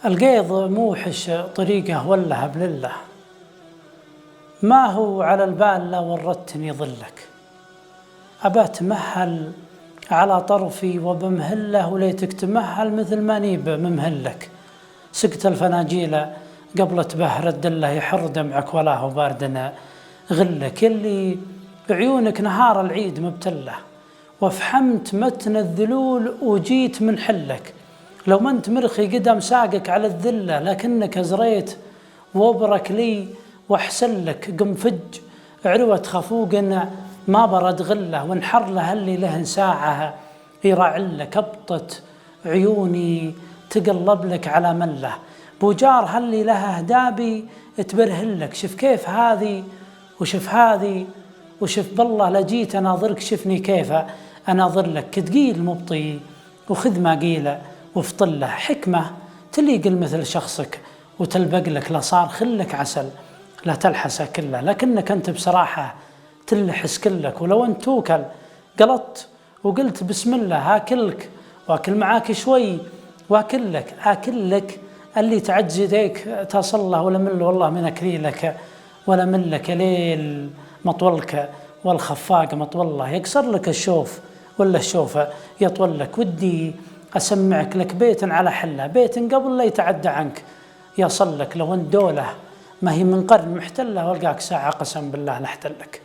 القيض موحش طريقه وله بلله، ما هو على البال لا وردتني ظلك. أبات مهل على طرفي وبمهله وليتك تمهل مثل ما نيب ممهلك. سقت الفناجيل قبل تبهر الدله يحر دمعك ولا هو باردنا غلك. اللي عيونك نهار العيد مبتله وفحمت متن الذلول وجيت من حلك. لو ما انت مرخي قدم ساقك على الذله لكنك ازريت وبرك لي واحسلك. قم فج عروة خفوق ما برد غله وانحر له اللي له ساعه يراعلك. ابطت عيوني تقلب لك على مله بوجار هاللي لها هدابي تبرهلك. شف كيف هذه وشف هذه وشف بالله لجيت اناظرك شفني كيف اناظر لك. تقيل مبطي وخذ ما قيله وفطله حكمه تليق مثل شخصك وتلبق لك. لا صار خلك عسل لا تلحسه كله لكنك انت بصراحه تلحس كلك. ولو انت توكل قلطت وقلت بسم الله هاكلك واكل معاك شوي واكلك اكلك اللي تعجز يديك تصل له ولا من والله من اكليلك ولا من لك ليل مطولك والخفاق مطوله يقصر لك الشوف ولا الشوفه يطول لك. ودي اسمعك لك بيت على حله بيت قبل لا يتعدى عنك يصل لك. لو انت دوله ما هي من قرن محتله والقاك ساعه قسم بالله لاحتلك.